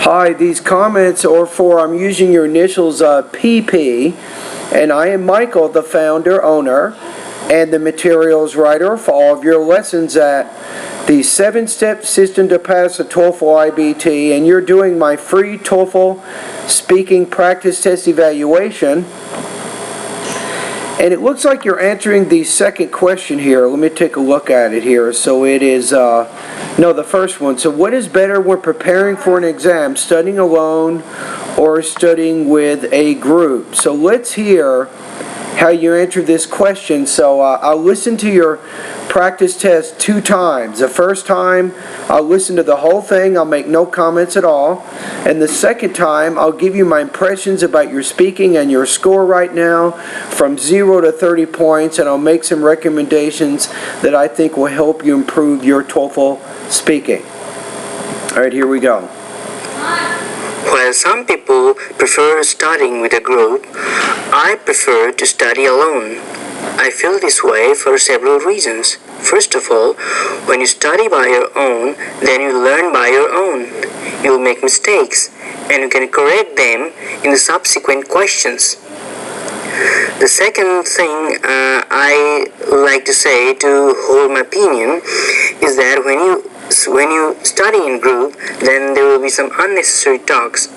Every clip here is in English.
Hi, these comments are for, I'm using your initials PP, and I am Michael, the founder, owner, and the materials writer for all of your lessons at the 7-Step System to Pass the TOEFL IBT, and you're doing my free TOEFL speaking practice test evaluation. And it looks like you're answering the second question here. Let me take a look at it here. So it is, the first one. So what is better when preparing for an exam, studying alone or studying with a group? So let's hear how you answer this question. So I'll listen to your practice test 2 times. The first time I'll listen to the whole thing, I'll make no comments at all. And the second time I'll give you my impressions about your speaking and your score right now from 0 to 30 points, and I'll make some recommendations that I think will help you improve your TOEFL speaking. Alright, here we go. While some people prefer studying with a group, I prefer to study alone. I feel this way for several reasons. First of all, when you study by your own, then you learn by your own. You'll make mistakes, and you can correct them in the subsequent questions. The second thing I like to say to hold my opinion is that when you study in group, then there will be some unnecessary talks.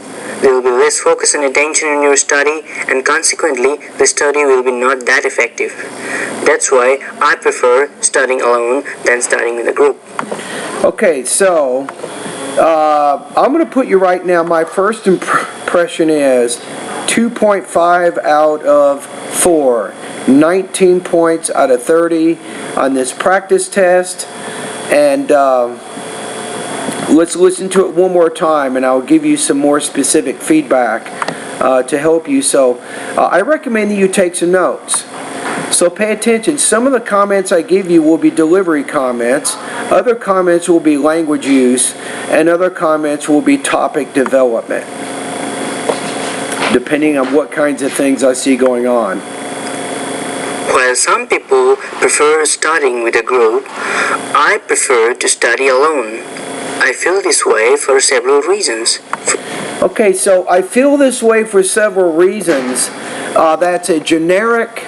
There will be less focus and attention in your study, and consequently the study will be not that effective. That's why I prefer studying alone than studying with a group. Okay, so I'm going to put you right now, my first impression is 2.5 out of 4, 19 points out of 30 on this practice test, and let's listen to it one more time, and I'll give you some more specific feedback to help you. So I recommend that you take some notes. So pay attention. Some of the comments I give you will be delivery comments, other comments will be language use, and other comments will be topic development, depending on what kinds of things I see going on. While some people prefer studying with a group, I prefer to study alone. I feel this way for several reasons. Okay, so I feel this way for several reasons. That's a generic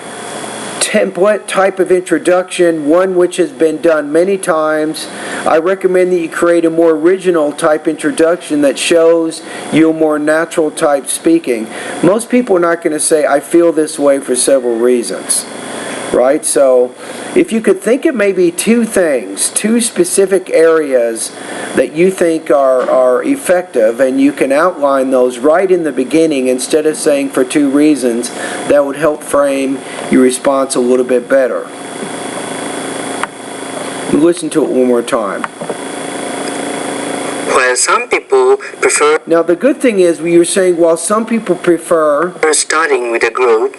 template type of introduction, one which has been done many times. I recommend that you create a more original type introduction that shows you a more natural type speaking. Most people are not going to say, I feel this way for several reasons. Right? So if you could think of maybe 2 things, 2 specific areas that you think are effective, and you can outline those right in the beginning instead of saying for 2 reasons, that would help frame your response a little bit better. Listen to it one more time. While some people prefer... Now the good thing is, you're saying, while some people prefer studying with a group,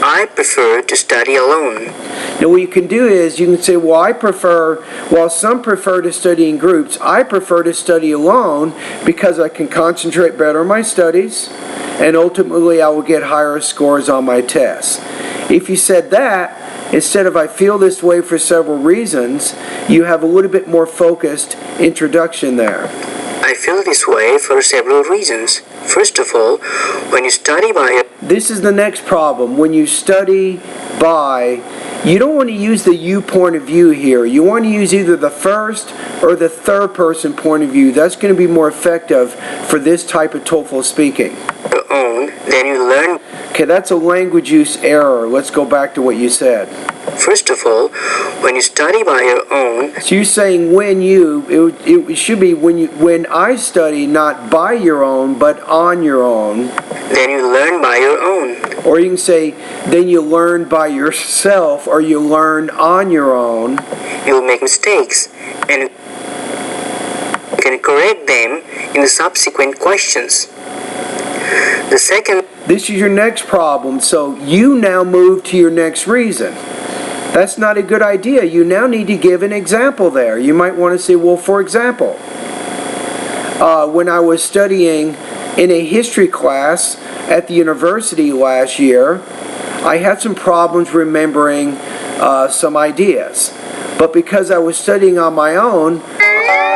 I prefer to study alone. Now what you can do is, you can say, while some prefer to study in groups, I prefer to study alone because I can concentrate better on my studies, and ultimately I will get higher scores on my tests. If you said that, instead of I feel this way for several reasons, you have a little bit more focused introduction there. I feel this way for several reasons. First of all, when you study by... This is the next problem. When you study by, you don't want to use the you point of view here. You want to use either the first or the third person point of view. That's going to be more effective for this type of TOEFL speaking. Your own, then you learn... Okay, that's a language use error. Let's go back to what you said. First of all, when you study by your own... So you're saying it should be when I study, not by your own, but on your own. Then you learn by your own. Or you can say, then you learn by yourself, or you learn on your own. You'll make mistakes, and you can correct them in the subsequent questions. The second... This is your next problem, so you now move to your next reason. That's not a good idea. You now need to give an example there. You might want to say, well, for example, when I was studying in a history class at the university last year, I had some problems remembering some ideas. But because I was studying on my own...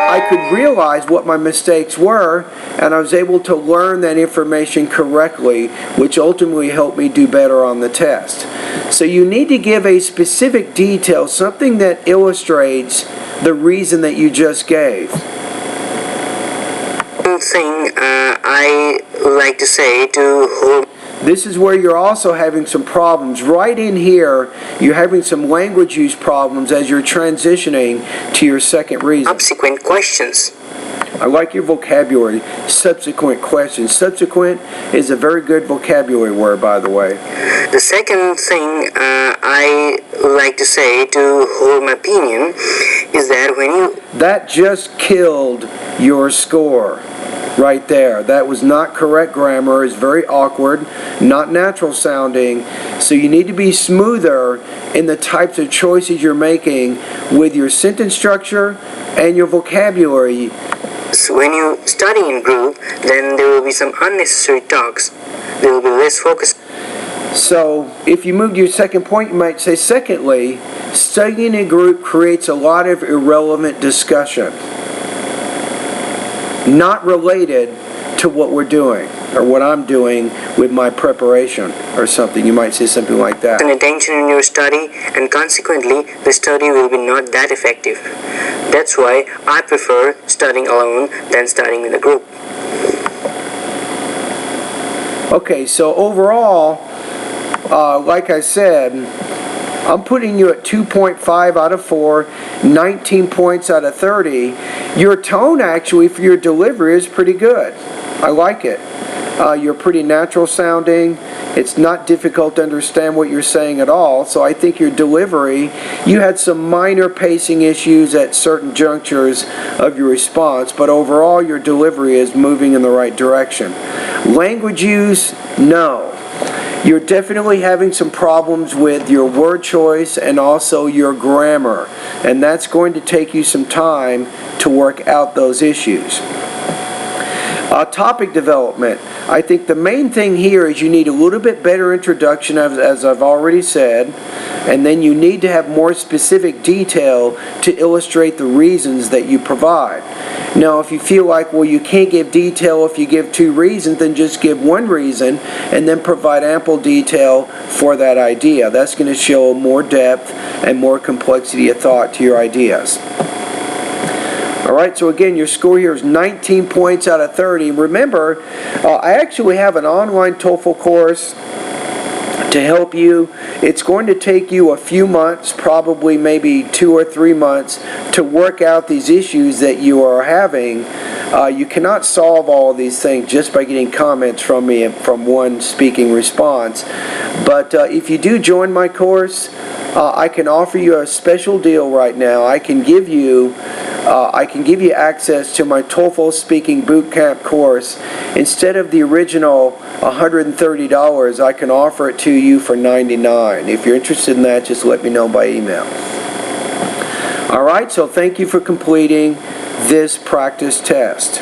I could realize what my mistakes were, and I was able to learn that information correctly, which ultimately helped me do better on the test. So you need to give a specific detail, something that illustrates the reason that you just gave. Thing I like to say to hold. This is where you're also having some problems. Right in here, you're having some language use problems as you're transitioning to your second reason. Subsequent questions. I like your vocabulary. Subsequent questions. Subsequent is a very good vocabulary word, by the way. The second thing I like to say to hold my opinion is that when you... That just killed your score. Right there. That was not correct grammar. It's very awkward, not natural sounding. So you need to be smoother in the types of choices you're making with your sentence structure and your vocabulary. So when you study in group, then there will be some unnecessary talks. There will be less focus. So if you move to your second point, you might say, secondly, studying in a group creates a lot of irrelevant discussion, not related to what we're doing or what I'm doing with my preparation or something. You might say something like that. And attention in your study, and consequently the study will be not that effective. That's why I prefer studying alone than studying with a group. Okay, so overall, like I said, I'm putting you at 2.5 out of 4, 19 points out of 30. Your tone, actually, for your delivery is pretty good. I like it. You're pretty natural sounding. It's not difficult to understand what you're saying at all. So I think your delivery, you had some minor pacing issues at certain junctures of your response, but overall your delivery is moving in the right direction. Language use, no. You're definitely having some problems with your word choice and also your grammar, and that's going to take you some time to work out those issues. Topic development. I think the main thing here is you need a little bit better introduction, as I've already said, and then you need to have more specific detail to illustrate the reasons that you provide. Now, if you feel like, well, you can't give detail if you give 2 reasons, then just give 1 reason and then provide ample detail for that idea. That's going to show more depth and more complexity of thought to your ideas. Alright, so again, your score here is 19 points out of 30. Remember, I actually have an online TOEFL course to help you. It's going to take you a few months, probably maybe 2 or 3 months, to work out these issues that you are having. You cannot solve all of these things just by getting comments from me from one speaking response. But if you do join my course, I can offer you a special deal right now. I can give you access to my TOEFL Speaking Bootcamp course. Instead of the original $130, I can offer it to you for $99. If you're interested in that, just let me know by email. Alright, so thank you for completing this practice test.